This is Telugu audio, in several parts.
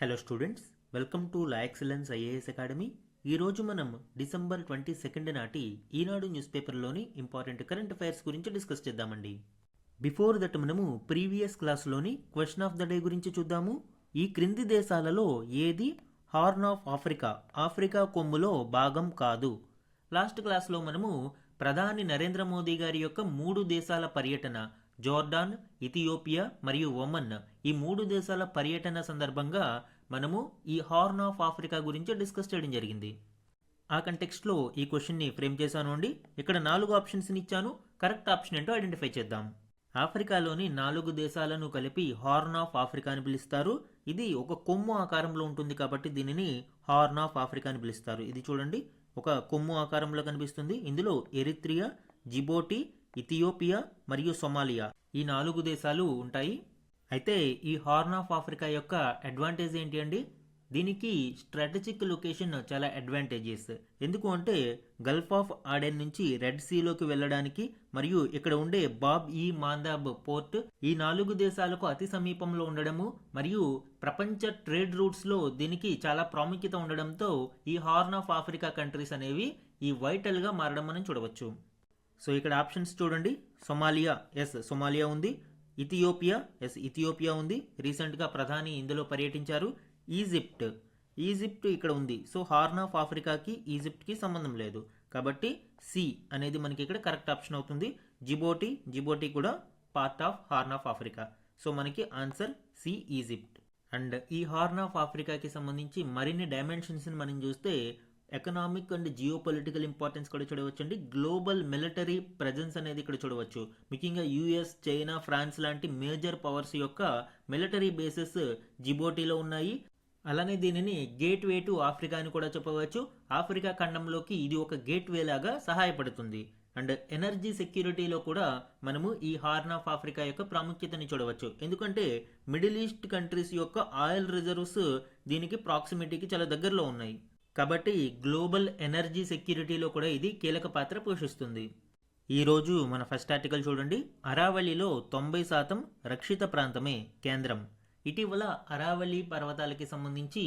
Hello students, welcome to la excellence IAS academy. ఈరోజు మనం డిసెంబర్ 22 నాటి ఈనాడు న్యూస్ పేపర్లోని ఇంపార్టెంట్ కరెంట్ అఫైర్స్ గురించి డిస్కస్ చేద్దామండి. బిఫోర్ దట్ మనము ప్రీవియస్ క్లాస్లోని క్వశ్చన్ ఆఫ్ ద డే గురించి చూద్దాము. ఈ క్రింది దేశాలలో ఏది హార్న్ ఆఫ్ ఆఫ్రికా కొమ్ములో భాగం కాదు? లాస్ట్ క్లాస్లో మనము ప్రధాని నరేంద్ర మోదీ గారి యొక్క 3 దేశాల పర్యటన, జోర్డాన్, ఇథియోపియా మరియు ఒమన్, ఈ 3 దేశాల పర్యటన సందర్భంగా మనము ఈ హార్న్ ఆఫ్ ఆఫ్రికా గురించి డిస్కస్ చేయడం జరిగింది. ఆ కంటెక్స్ట్లో ఈ క్వశ్చన్ని ఫ్రేమ్ చేశాను అండి. ఇక్కడ 4 ఆప్షన్స్ని ఇచ్చాను. కరెక్ట్ ఆప్షన్ ఏంటో ఐడెంటిఫై చేద్దాం. ఆఫ్రికాలోని 4 దేశాలను కలిపి హార్న్ ఆఫ్ ఆఫ్రికా అని పిలుస్తారు. ఇది ఒక కొమ్ము ఆకారంలో ఉంటుంది కాబట్టి దీనిని హార్న్ ఆఫ్ ఆఫ్రికా అని పిలుస్తారు. ఇది చూడండి, ఒక కొమ్ము ఆకారంలో కనిపిస్తుంది. ఇందులో ఎరిత్రియా, జిబోటి, ఇథియోపియా మరియు సొమాలియా, ఈ 4 దేశాలు ఉంటాయి. అయితే ఈ హార్న్ ఆఫ్ ఆఫ్రికా యొక్క అడ్వాంటేజ్ ఏంటి అండి? దీనికి స్ట్రాటజిక్ లొకేషన్ చాలా అడ్వాంటేజెస్. ఎందుకు అంటే గల్ఫ్ ఆఫ్ ఆడెన్ నుంచి రెడ్ సీలోకి వెళ్ళడానికి మరియు ఇక్కడ ఉండే బాబ్ ఈ మాందాబ్ పోర్ట్, ఈ 4 దేశాలకు అతి సమీపంలో ఉండడము మరియు ప్రపంచ ట్రేడ్ రూట్స్లో దీనికి చాలా ప్రాముఖ్యత ఉండడంతో ఈ హార్న్ ఆఫ్ ఆఫ్రికా కంట్రీస్ అనేవి ఈ వైటల్గా మారడం మనం చూడవచ్చు. సో ఇక్కడ ఆప్షన్స్ చూడండి. సొమాలియా, ఎస్ సొమాలియా ఉంది. ఇథియోపియా, ఎస్ ఇథియోపియా ఉంది. రీసెంట్గా ప్రధాని ఇందులో పర్యటించారు. ఈజిప్ట్ ఇక్కడ ఉంది. సో హార్న్ ఆఫ్ ఆఫ్రికాకి ఈజిప్ట్కి సంబంధం లేదు కాబట్టి సి అనేది మనకి ఇక్కడ కరెక్ట్ ఆప్షన్ అవుతుంది. జిబోటి కూడా part of horn of Africa. So మనకి ఆన్సర్ సి, ఈజిప్ట్. అండ్ ఈ హార్న్ ఆఫ్ ఆఫ్రికాకి సంబంధించి మరిన్ని డైమెన్షన్స్ని మనం చూస్తే economic and geo political importance కూడా చూడవచ్చు అండి. గ్లోబల్ మిలిటరీ ప్రెజెన్స్ అనేది ఇక్కడ చూడవచ్చు. ముఖ్యంగా యుఎస్, చైనా, ఫ్రాన్స్ లాంటి మేజర్ పవర్స్ యొక్క మిలిటరీ బేసెస్ జిబోటిలో ఉన్నాయి. అలానే దీనిని గేట్ వే టు ఆఫ్రికా అని కూడా చెప్పవచ్చు. ఆఫ్రికా ఖండంలోకి ఇది ఒక గేట్ వే లాగా సహాయపడుతుంది. అండ్ ఎనర్జీ సెక్యూరిటీలో కూడా మనము ఈ హార్న్ ఆఫ్ ఆఫ్రికా యొక్క ప్రాముఖ్యతని చూడవచ్చు. ఎందుకంటే మిడిల్ ఈస్ట్ కంట్రీస్ యొక్క ఆయిల్ రిజర్వ్స్ దీనికి ప్రాక్సిమిటీకి చాలా దగ్గరలో ఉన్నాయి కాబట్టి గ్లోబల్ ఎనర్జీ సెక్యూరిటీలో కూడా ఇది కీలక పాత్ర పోషిస్తుంది. ఈరోజు మన ఫస్ట్ ఆర్టికల్ చూడండి. అరావళిలో 90% రక్షిత ప్రాంతమే కేంద్రం. ఇటీవల అరావళి పర్వతాలకి సంబంధించి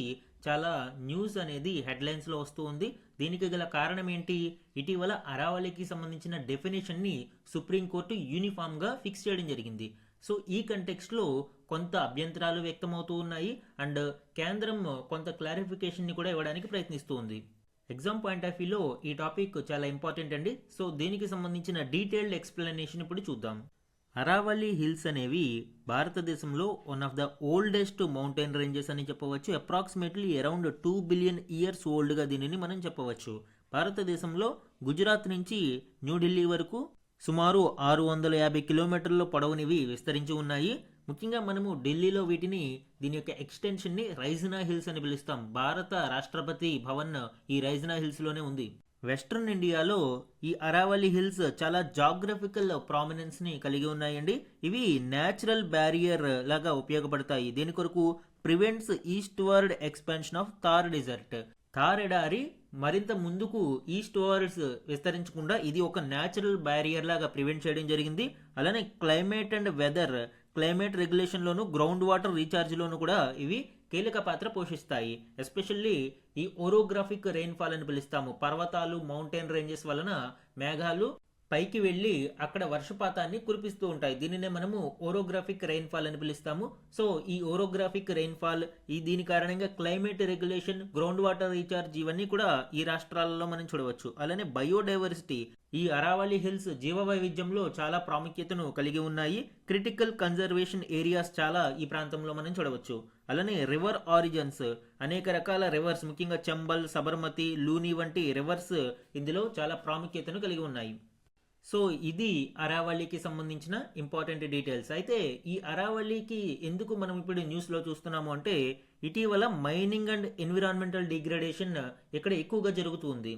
చాలా న్యూస్ అనేది హెడ్లైన్స్లో వస్తూ ఉంది. దీనికి గల కారణం ఏంటి? ఇటీవల అరావళికి సంబంధించిన డెఫినేషన్ని సుప్రీంకోర్టు యూనిఫామ్గా ఫిక్స్ చేయడం జరిగింది. సో ఈ కంటెక్స్ట్లో కొంత అభ్యంతరాలు వ్యక్తమవుతూ ఉన్నాయి అండ్ కేంద్రం కొంత క్లారిఫికేషన్ని కూడా ఇవ్వడానికి ప్రయత్నిస్తూ ఉంది. ఎగ్జామ్ పాయింట్ ఆఫ్ వ్యూలో ఈ టాపిక్ చాలా ఇంపార్టెంట్ అండి. సో దీనికి సంబంధించిన డీటెయిల్డ్ ఎక్స్ప్లెనేషన్ ఇప్పుడు చూద్దాం. అరావళి హిల్స్ అనేవి భారతదేశంలో one of the oldest mountain ranges అని చెప్పవచ్చు. అప్రాక్సిమేట్లీ అరౌండ్ 2 బిలియన్ ఇయర్స్ ఓల్డ్గా దీనిని మనం చెప్పవచ్చు. భారతదేశంలో గుజరాత్ నుంచి న్యూఢిల్లీ వరకు సుమారు 650 కిలోమీటర్ల పొడవునివి విస్తరించి ఉన్నాయి. ముఖ్యంగా మనము ఢిల్లీలో దీని యొక్క ఎక్స్టెన్షన్ని రైజినా హిల్స్ అని పిలుస్తాం. భారత రాష్ట్రపతి భవన్ ఈ రైజినా హిల్స్లోనే ఉంది. వెస్ట్రన్ ఇండియాలో ఈ అరావళి హిల్స్ చాలా జాగ్రఫికల్ ప్రామినెన్స్ని కలిగి ఉన్నాయండి. ఇవి న్యాచురల్ బ్యారియర్ లాగా ఉపయోగపడతాయి. దీని కొరకు prevents eastward expansion of Thar desert. Thar ఎడారి మరింత ముందుకు ఈస్ట్ వర్డ్స్ విస్తరించకుండా ఇది ఒక న్యాచురల్ బ్యారియర్ లాగా ప్రివెంట్ చేయడం జరిగింది. అలానే క్లైమేట్ అండ్ వెదర్, క్లైమేట్ రెగ్యులేషన్లోను, గ్రౌండ్ వాటర్ రీఛార్జ్లోను కూడా ఇవి కీలక పాత్ర పోషిస్తాయి. ఎస్పెషల్లీ ఈ ఓరోగ్రాఫిక్ రెయిన్ఫాల్ అని పిలుస్తాము. పర్వతాలు, మౌంటైన్ రేంజెస్ వలన మేఘాలు పైకి వెళ్ళి అక్కడ వర్షపాతాన్ని కురిపిస్తూ ఉంటాయి. దీనినే మనము ఓరోగ్రాఫిక్ రెయిన్ఫాల్ అని పిలుస్తాము. సో ఈ ఓరోగ్రాఫిక్ రెయిన్ఫాల్ దీని కారణంగా climate regulation, ground water recharge ఇవన్నీ కూడా ఈ రాష్ట్రాలలో మనం చూడవచ్చు. అలానే బయోడైవర్సిటీ, ఈ అరావళి హిల్స్ జీవ వైవిధ్యంలో చాలా ప్రాముఖ్యతను కలిగి ఉన్నాయి. క్రిటికల్ కన్జర్వేషన్ ఏరియాస్ చాలా ఈ ప్రాంతంలో మనం చూడవచ్చు. అలానే రివర్ ఆరిజిన్స్, అనేక రకాల రివర్స్, ముఖ్యంగా చంబల్, సబర్మతి, లూని వంటి రివర్స్ ఇందులో చాలా ప్రాముఖ్యతను కలిగి ఉన్నాయి. సో ఇది అరావళికి సంబంధించిన ఇంపార్టెంట్ డీటెయిల్స్. అయితే ఈ అరావళికి ఎందుకు మనం ఇప్పుడు న్యూస్లో చూస్తున్నాము అంటే ఇటీవల మైనింగ్ అండ్ ఎన్విరాన్మెంటల్ డిగ్రేడేషన్ ఇక్కడ ఎక్కువగా జరుగుతుంది.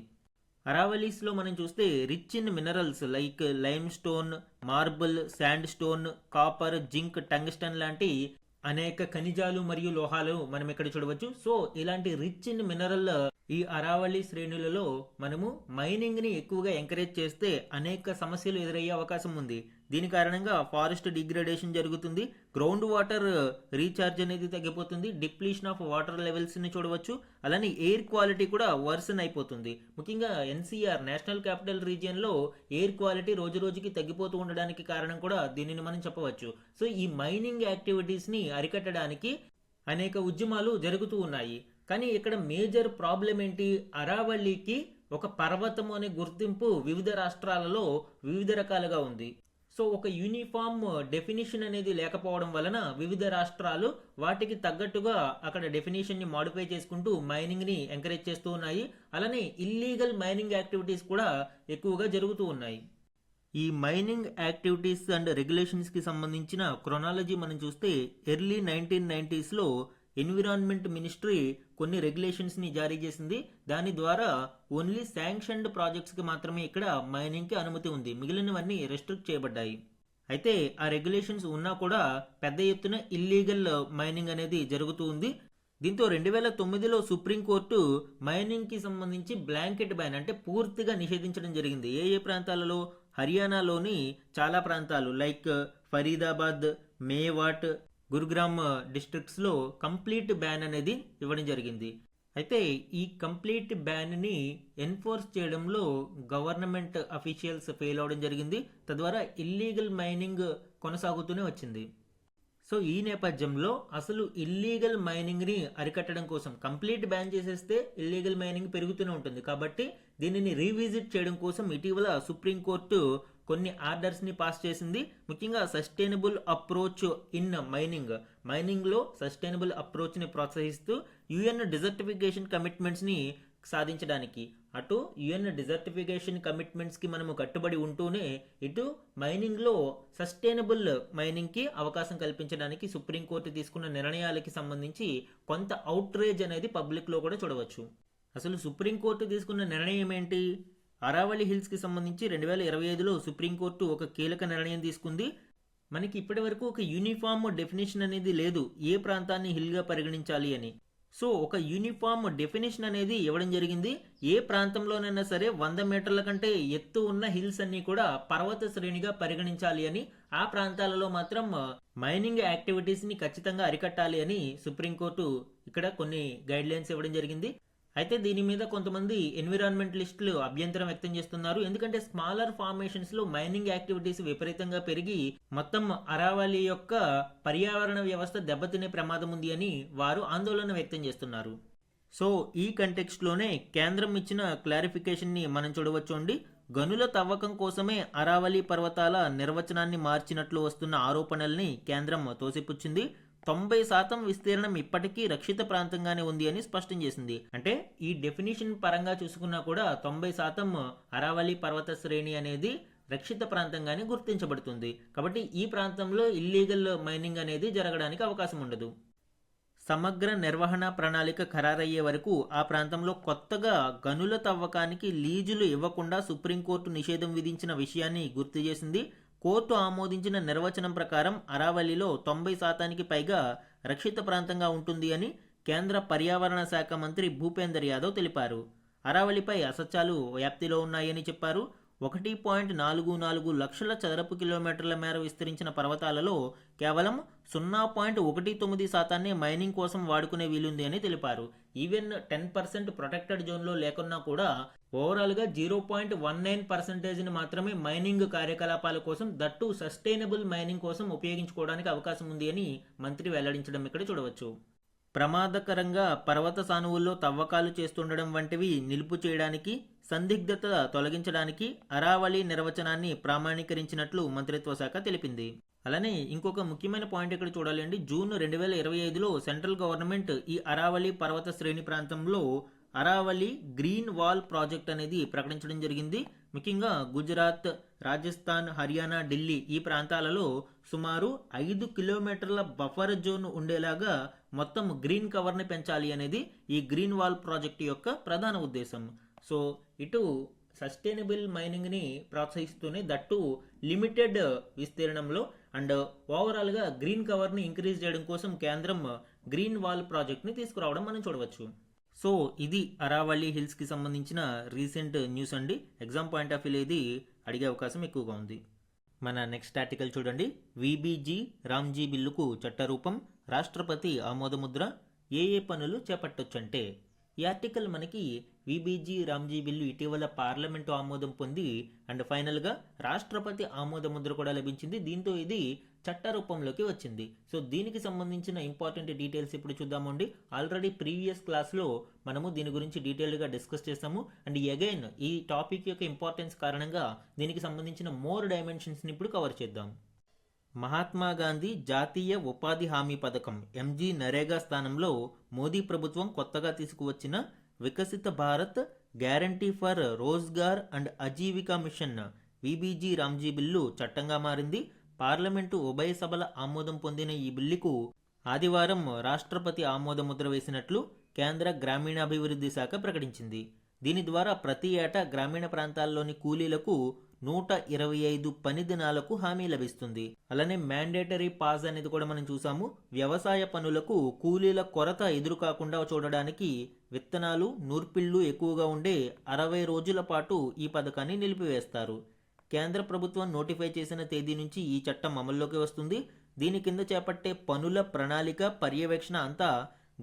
అరావళీస్లో మనం చూస్తే rich in minerals like lime stone, marble, sand stone, copper, zinc, tungsten లాంటి అనేక ఖనిజాలు మరియు లోహాలు మనం ఇక్కడ చూడవచ్చు. సో ఇలాంటి రిచ్ ఇన్ మినరల్ ఈ అరావళి శ్రేణులలో మనము మైనింగ్ ని ఎక్కువగా ఎంకరేజ్ చేస్తే అనేక సమస్యలు ఎదురయ్యే అవకాశం ఉంది. దీని కారణంగా ఫారెస్ట్ డిగ్రేడేషన్ జరుగుతుంది, గ్రౌండ్ వాటర్ రీఛార్జ్ అనేది తగ్గిపోతుంది, డిప్లీషన్ ఆఫ్ వాటర్ లెవెల్స్ని చూడవచ్చు. అలానే ఎయిర్ క్వాలిటీ కూడా వర్సన్ అయిపోతుంది. ముఖ్యంగా ఎన్సీఆర్ నేషనల్ క్యాపిటల్ రీజియన్లో ఎయిర్ క్వాలిటీ రోజు రోజుకి తగ్గిపోతూ ఉండడానికి కారణం కూడా దీనిని మనం చెప్పవచ్చు. సో ఈ మైనింగ్ యాక్టివిటీస్ని అరికట్టడానికి అనేక ఉద్యమాలు జరుగుతూ ఉన్నాయి. కానీ ఇక్కడ మేజర్ ప్రాబ్లం ఏంటి? అరావళికి ఒక పర్వతం అనే గుర్తింపు వివిధ రాష్ట్రాలలో వివిధ రకాలుగా ఉంది. సో ఒక యూనిఫామ్ డెఫినిషన్ అనేది లేకపోవడం వలన వివిధ రాష్ట్రాలు వాటికి తగ్గట్టుగా అక్కడ డెఫినేషన్ని మాడిఫై చేసుకుంటూ మైనింగ్ని ఎంకరేజ్ చేస్తూ ఉన్నాయి. అలానే ఇల్లీగల్ మైనింగ్ యాక్టివిటీస్ కూడా ఎక్కువగా జరుగుతూ ఉన్నాయి. ఈ మైనింగ్ యాక్టివిటీస్ అండ్ రెగ్యులేషన్స్కి సంబంధించిన క్రొనాలజీ మనం చూస్తే ఎర్లీ 1990స్లో ఎన్విరాన్మెంట్ మినిస్ట్రీ కొన్ని రెగ్యులేషన్స్ని జారీ చేసింది. దాని ద్వారా ఓన్లీ శాంక్షన్డ్ ప్రాజెక్ట్స్కి మాత్రమే ఇక్కడ మైనింగ్కి అనుమతి ఉంది, మిగిలినవన్నీ రెస్ట్రిక్ట్ చేయబడ్డాయి. అయితే ఆ రెగ్యులేషన్స్ ఉన్నా కూడా పెద్ద ఎత్తున ఇల్లీగల్ మైనింగ్ అనేది జరుగుతూ ఉంది. దీంతో 2009లో సుప్రీంకోర్టు మైనింగ్కి సంబంధించి బ్లాంకెట్ బ్యాన్ అంటే పూర్తిగా నిషేధించడం జరిగింది. ఏ ప్రాంతాలలో? హర్యానాలోని చాలా ప్రాంతాలు లైక్ ఫరీదాబాద్, మేవాట్, గురుగ్రామ్ డిస్ట్రిక్ట్స్లో కంప్లీట్ బ్యాన్ అనేది ఇవ్వడం జరిగింది. అయితే ఈ కంప్లీట్ బ్యాన్ని ఎన్ఫోర్స్ చేయడంలో గవర్నమెంట్ అఫీషియల్స్ ఫెయిల్ అవడం జరిగింది. తద్వారా ఇల్లీగల్ మైనింగ్ కొనసాగుతూనే వచ్చింది. సో ఈ నేపథ్యంలో అసలు ఇల్లీగల్ మైనింగ్ని అరికట్టడం కోసం కంప్లీట్ బ్యాన్ చేసేస్తే ఇల్లీగల్ మైనింగ్ పెరుగుతూనే ఉంటుంది. కాబట్టి దీనిని రీవిజిట్ చేయడం కోసం ఇటీవల సుప్రీంకోర్టు కొన్ని ఆర్డర్స్ని పాస్ చేసింది. ముఖ్యంగా సస్టైనబుల్ అప్రోచ్ ఇన్ మైనింగ్లో సస్టైనబుల్ అప్రోచ్ని ప్రోత్సహిస్తూ యుఎన్ డిజర్టిఫికేషన్ కమిట్మెంట్స్ని సాధించడానికి అటు యుఎన్ డిజర్టిఫికేషన్ కమిట్మెంట్స్కి మనము కట్టుబడి ఉంటూనే ఇటు మైనింగ్లో సస్టైనబుల్ మైనింగ్కి అవకాశం కల్పించడానికి సుప్రీంకోర్టు తీసుకున్న నిర్ణయాలకి సంబంధించి కొంత అవుట్రేజ్ అనేది పబ్లిక్లో కూడా చూడవచ్చు. అసలు సుప్రీంకోర్టు తీసుకున్న నిర్ణయం ఏంటి? అరావళి హిల్స్కి సంబంధించి 2025లో సుప్రీంకోర్టు ఒక కీలక నిర్ణయం తీసుకుంది. మనకి ఇప్పటి వరకు ఒక యూనిఫామ్ డెఫినేషన్ అనేది లేదు ఏ ప్రాంతాన్ని హిల్గా పరిగణించాలి అని. సో ఒక యూనిఫామ్ డెఫినేషన్ అనేది ఇవ్వడం జరిగింది. ఏ ప్రాంతంలోనైనా సరే 100 మీటర్ల కంటే ఎత్తు ఉన్న హిల్స్ అన్ని కూడా పర్వత శ్రేణిగా పరిగణించాలి అని, ఆ ప్రాంతాలలో మాత్రం మైనింగ్ యాక్టివిటీస్ని ఖచ్చితంగా అరికట్టాలి అని సుప్రీంకోర్టు ఇక్కడ కొన్ని గైడ్ లైన్స్ ఇవ్వడం జరిగింది. అయితే దీని మీద కొంతమంది ఎన్విరాన్మెంటలిస్టులు అభ్యంతరం వ్యక్తం చేస్తున్నారు. ఎందుకంటే స్మాలర్ ఫార్మేషన్స్లో మైనింగ్ యాక్టివిటీస్ విపరీతంగా పెరిగి మొత్తం అరావళి యొక్క పర్యావరణ వ్యవస్థ దెబ్బతినే ప్రమాదం ఉంది అని వారు ఆందోళన వ్యక్తం చేస్తున్నారు. సో ఈ కంటెక్స్ట్లోనే కేంద్రం ఇచ్చిన క్లారిఫికేషన్ని మనం చూడవచ్చు అండి. గనుల తవ్వకం కోసమే అరావళి పర్వతాల నిర్వచనాన్ని మార్చినట్లు వస్తున్న ఆరోపణల్ని కేంద్రం తోసిపుచ్చింది. 90% విస్తీర్ణం ఇప్పటికీ రక్షిత ప్రాంతంగానే ఉంది అని స్పష్టం చేసింది. అంటే ఈ డెఫినేషన్ పరంగా చూసుకున్నా కూడా 90% అరావళి పర్వత శ్రేణి అనేది రక్షిత ప్రాంతంగానే గుర్తించబడుతుంది. కాబట్టి ఈ ప్రాంతంలో ఇల్లీగల్ మైనింగ్ అనేది జరగడానికి అవకాశం ఉండదు. సమగ్ర నిర్వహణ ప్రణాళిక ఖరారయ్యే వరకు ఆ ప్రాంతంలో కొత్తగా గనుల తవ్వకానికి లీజులు ఇవ్వకుండా సుప్రీంకోర్టు నిషేధం విధించిన విషయాన్ని గుర్తు చేసింది. కోర్టు ఆమోదించిన నిర్వచనం ప్రకారం అరావళిలో 90%కి పైగా రక్షిత ప్రాంతంగా ఉంటుంది అని కేంద్ర పర్యావరణ శాఖ మంత్రి భూపేందర్ యాదవ్ తెలిపారు. అరావళిపై అసత్యాలు వ్యాప్తిలో ఉన్నాయని చెప్పారు. 1.44 లక్షల చదరపు కిలోమీటర్ల మేర విస్తరించిన పర్వతాలలో కేవలం 0.19% మైనింగ్ కోసం వాడుకునే వీలుంది అని తెలిపారు. ఈవెన్ 10% ప్రొటెక్టెడ్ జోన్లో లేకున్నా కూడా ఓవరాల్గా 0.19% మాత్రమే మైనింగ్ కార్యకలాపాల కోసం, దట్టు సస్టైనబుల్ మైనింగ్ కోసం ఉపయోగించుకోవడానికి అవకాశం ఉంది అని మంత్రి వెల్లడించడం ఇక్కడ చూడవచ్చు. ప్రమాదకరంగా పర్వత సానువుల్లో తవ్వకాలు చేస్తుండడం వంటివి నిలుపు చేయడానికి, సందిగ్ధత తొలగించడానికి అరావళి నిర్వచనాన్ని ప్రామాణీకరించినట్లు మంత్రిత్వ శాఖ తెలిపింది. అలానే ఇంకొక ముఖ్యమైన పాయింట్ ఇక్కడ చూడాలండి. జూన్ 2025లో సెంట్రల్ గవర్నమెంట్ ఈ అరావళి పర్వత శ్రేణి ప్రాంతంలో అరావళి గ్రీన్ వాల్ ప్రాజెక్ట్ అనేది ప్రకటించడం జరిగింది. ముఖ్యంగా గుజరాత్, రాజస్థాన్, హర్యానా, ఢిల్లీ ఈ ప్రాంతాలలో సుమారు 5 కిలోమీటర్ల బఫర్ జోన్ ఉండేలాగా మొత్తం గ్రీన్ కవర్ని పెంచాలి అనేది ఈ గ్రీన్ వాల్ ప్రాజెక్ట్ యొక్క ప్రధాన ఉద్దేశం. సో ఇటు సస్టైనబుల్ మైనింగ్ని ప్రోత్సహిస్తూనే దట్టు లిమిటెడ్ విస్తీర్ణంలో అండ్ ఓవరాల్గా గ్రీన్ కవర్ని ఇంక్రీజ్ చేయడం కోసం కేంద్రం గ్రీన్ వాల్ ప్రాజెక్ట్ని తీసుకురావడం మనం చూడవచ్చు. సో ఇది అరావళి హిల్స్కి సంబంధించిన రీసెంట్ న్యూస్ అండి. ఎగ్జామ్ పాయింట్ ఆఫ్ వ్యూ ఇది అడిగే అవకాశం ఎక్కువగా ఉంది. మన నెక్స్ట్ ఆర్టికల్ చూడండి. విబిజీ రామ్జీ బిల్లుకు చట్టరూపం, రాష్ట్రపతి ఆమోదముద్ర, ఏ పనులు చేపట్టొచ్చంటే ఈ ఆర్టికల్ మనకి విబిజీ రామ్జీ బిల్లు ఇటీవల పార్లమెంటు ఆమోదం పొంది అండ్ ఫైనల్గా రాష్ట్రపతి ఆమోదముద్ర కూడా లభించింది. దీంతో ఇది చట్ట రూపంలోకి వచ్చింది. సో దీనికి సంబంధించిన ఇంపార్టెంట్ డీటెయిల్స్ ఇప్పుడు చూద్దామండి. ఆల్రెడీ ప్రీవియస్ క్లాస్లో మనము దీని గురించి డీటెయిల్గా డిస్కస్ చేస్తాము. అండ్ అగైన్ ఈ టాపిక్ యొక్క ఇంపార్టెన్స్ కారణంగా దీనికి సంబంధించిన మోర్ డైమెన్షన్స్ని ఇప్పుడు కవర్ చేద్దాం. మహాత్మా గాంధీ జాతీయ ఉపాధి హామీ పథకం ఎంజీ నరేగా స్థానంలో మోదీ ప్రభుత్వం కొత్తగా తీసుకువచ్చిన Viksit Bharat guarantee for Rozgar and Ajeevika mission V B G RAM G bill చట్టంగా మారింది. పార్లమెంటు ఉభయ సభల ఆమోదం పొందిన ఈ బిల్లుకు ఆదివారం రాష్ట్రపతి ఆమోదముద్ర వేసినట్లు కేంద్ర గ్రామీణాభివృద్ధి శాఖ ప్రకటించింది. దీని ద్వారా ప్రతి ఏటా గ్రామీణ ప్రాంతాల్లోని కూలీలకు 125 పని దినాలకు హామీ లభిస్తుంది. అలానే మ్యాండేటరీ పాస్ అనేది కూడా మనం చూసాము. వ్యవసాయ పనులకు కూలీల కొరత ఎదురు కాకుండా చూడడానికి విత్తనాలు, నూర్పిళ్లు ఎక్కువగా ఉండే 60 రోజుల పాటు ఈ పథకాన్ని నిలిపివేస్తారు. కేంద్ర ప్రభుత్వం నోటిఫై చేసిన తేదీ నుంచి ఈ చట్టం అమల్లోకి వస్తుంది. దీని కింద చేపట్టే పనుల ప్రణాళిక, పర్యవేక్షణ అంతా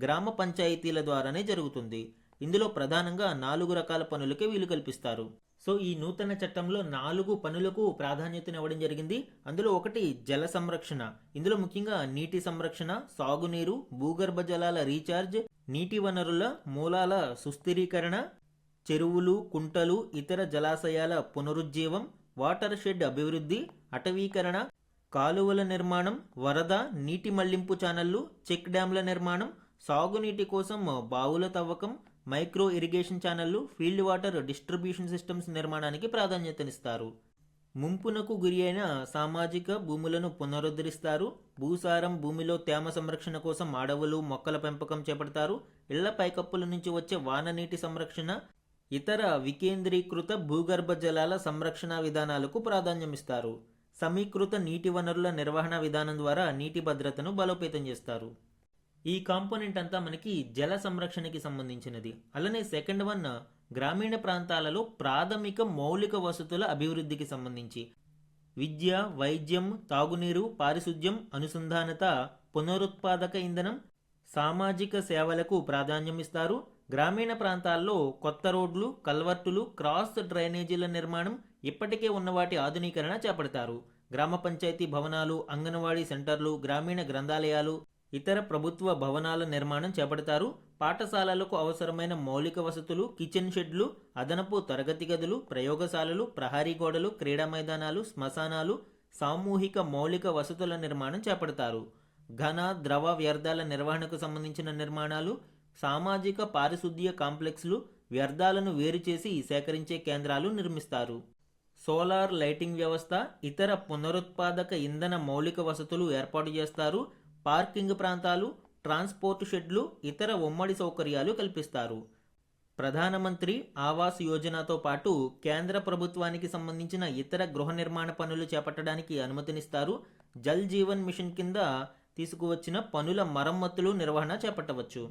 గ్రామ పంచాయతీల ద్వారానే జరుగుతుంది. ఇందులో ప్రధానంగా 4 రకాల పనులకే వీలు కల్పిస్తారు. సో ఈ నూతన చట్టంలో 4 పనులకు ప్రాధాన్యతనివ్వడం జరిగింది. అందులో ఒకటి జల సంరక్షణ. ఇందులో ముఖ్యంగా నీటి సంరక్షణ, సాగునీరు, భూగర్భ జలాల రీఛార్జ్, నీటి వనరుల మూలాల సుస్థిరీకరణ, చెరువులు, కుంటలు, ఇతర జలాశయాల పునరుజ్జీవం, వాటర్ షెడ్ అభివృద్ధి, అటవీకరణ, కాలువల నిర్మాణం, వరద నీటి మళ్లింపు ఛానళ్లు, చెక్ డ్యాంల నిర్మాణం, సాగునీటి కోసం బావుల తవ్వకం, మైక్రో ఇరిగేషన్ ఛానళ్లు, ఫీల్డ్ వాటర్ డిస్ట్రిబ్యూషన్ సిస్టమ్స్ నిర్మాణానికి ప్రాధాన్యతనిస్తారు. ముంపునకు గురి అయిన సామాజిక భూములను పునరుద్ధరిస్తారు. భూసారం, భూమిలో తేమ సంరక్షణ కోసం అడవులు, మొక్కల పెంపకం చేపడతారు. ఇళ్ల పైకప్పుల నుంచి వచ్చే వాననీటి సంరక్షణ, ఇతర వికేంద్రీకృత భూగర్భ జలాల సంరక్షణ విధానాలకు ప్రాధాన్యమిస్తారు. సమీకృత నీటి వనరుల నిర్వహణ విధానం ద్వారా నీటి భద్రతను బలోపేతం చేస్తారు. ఈ కాంపోనెంట్ అంతా మనకి జల సంరక్షణకి సంబంధించినది. అలానే సెకండ్ వన్ గ్రామీణ ప్రాంతాలలో ప్రాథమిక మౌలిక వసతుల అభివృద్ధికి సంబంధించి విద్య, వైద్యం, తాగునీరు, పారిశుద్ధ్యం, అనుసంధానత, పునరుత్పాదక ఇంధనం, సామాజిక సేవలకు ప్రాధాన్యం ఇస్తారు. గ్రామీణ ప్రాంతాల్లో కొత్త రోడ్లు, కల్వర్టులు, క్రాస్ డ్రైనేజీల నిర్మాణం, ఇప్పటికే ఉన్న వాటి ఆధునీకరణ చేపడతారు. గ్రామ పంచాయతీ భవనాలు, అంగన్వాడీ సెంటర్లు, గ్రామీణ గ్రంథాలయాలు, ఇతర ప్రభుత్వ భవనాల నిర్మాణం చేపడతారు. పాఠశాలలకు అవసరమైన మౌలిక వసతులు, కిచెన్ షెడ్లు, అదనపు తరగతి గదులు, ప్రయోగశాలలు, ప్రహరీ గోడలు, క్రీడా మైదానాలు, శ్మశానాలు, సామూహిక మౌలిక వసతుల నిర్మాణం చేపడతారు. ఘన, ద్రవ వ్యర్థాల నిర్వహణకు సంబంధించిన నిర్మాణాలు, సామాజిక పారిశుద్ధ్య కాంప్లెక్స్లు, వ్యర్థాలను వేరు చేసి సేకరించే కేంద్రాలు నిర్మిస్తారు. సోలార్ లైటింగ్ వ్యవస్థ, ఇతర పునరుత్పాదక ఇంధన మౌలిక వసతులు ఏర్పాటు చేస్తారు. పార్కింగ్ ప్రాంతాలు, ట్రాన్స్పోర్ట్ షెడ్లు, ఇతర ఉమ్మడి సౌకర్యాలు కల్పిస్తారు. ప్రధానమంత్రి ఆవాస్ యోజనతో పాటు కేంద్ర ప్రభుత్వానికి సంబంధించిన ఇతర గృహ నిర్మాణ పనులు చేపట్టడానికి అనుమతినిస్తారు. జల్ జీవన్ మిషన్ కింద తీసుకువచ్చిన పనుల మరమ్మతులు, నిర్వహణ చేపట్టవచ్చు.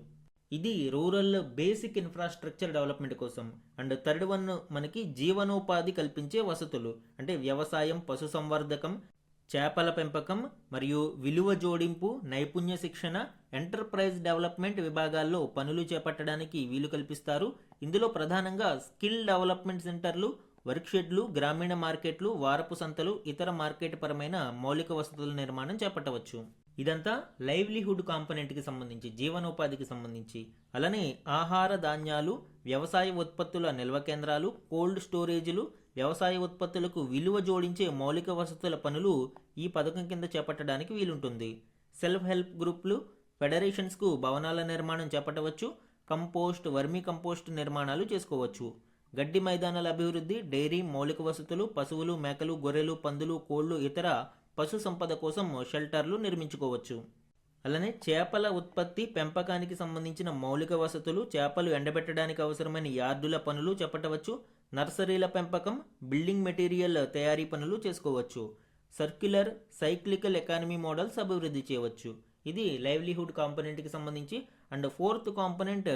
ఇది రూరల్ బేసిక్ ఇన్ఫ్రాస్ట్రక్చర్ డెవలప్మెంట్ కోసం. అండ్ థర్డ్ వన్ మనకి జీవనోపాధి కల్పించే వసతులు అంటే వ్యవసాయం, పశు సంవర్ధకం, చేపల పెంపకం మరియు విలువ జోడింపు, నైపుణ్య శిక్షణ, ఎంటర్ప్రైజ్ డెవలప్మెంట్ విభాగాల్లో పనులు చేపట్టడానికి వీలు కల్పిస్తారు. ఇందులో ప్రధానంగా స్కిల్ డెవలప్మెంట్ సెంటర్లు, వర్క్షెడ్లు, గ్రామీణ మార్కెట్లు, వారపు సంతలు, ఇతర మార్కెట్ పరమైన మౌలిక వసతుల నిర్మాణం చేపట్టవచ్చు. ఇదంతా లైవ్లీహుడ్ కాంపోనెంట్కి సంబంధించి, జీవనోపాధికి సంబంధించి. అలానే ఆహార ధాన్యాలు, వ్యవసాయ ఉత్పత్తుల నిల్వ కేంద్రాలు, కోల్డ్ స్టోరేజీలు, వ్యవసాయ ఉత్పత్తులకు విలువ జోడించే మౌలిక వసతుల పనులు ఈ పథకం కింద చేపట్టడానికి వీలుంటుంది. సెల్ఫ్ హెల్ప్ గ్రూపులు, ఫెడరేషన్స్కు భవనాల నిర్మాణం చేపట్టవచ్చు. కంపోస్ట్, వర్మీ కంపోస్ట్ నిర్మాణాలు చేసుకోవచ్చు. గడ్డి మైదానాల అభివృద్ధి, డైరీ మౌలిక వసతులు, పశువులు, మేకలు, గొర్రెలు, పందులు, కోళ్లు, ఇతర పశు సంపద కోసం షెల్టర్లు నిర్మించుకోవచ్చు. అలానే చేపల ఉత్పత్తి, పెంపకానికి సంబంధించిన మౌలిక వసతులు, చేపలు ఎండబెట్టడానికి అవసరమైన యార్డుల పనులు చేపట్టవచ్చు. నర్సరీల పెంపకం, బిల్డింగ్ మెటీరియల్ తయారీ పనులు చేసుకోవచ్చు. సర్క్యులర్, సైక్లికల్ ఎకానమీ మోడల్స్ అభివృద్ధి చేయవచ్చు. ఇది లైవ్లీహుడ్ కాంపోనెంట్కి సంబంధించి. అండ్ ఫోర్త్ కాంపోనెంట్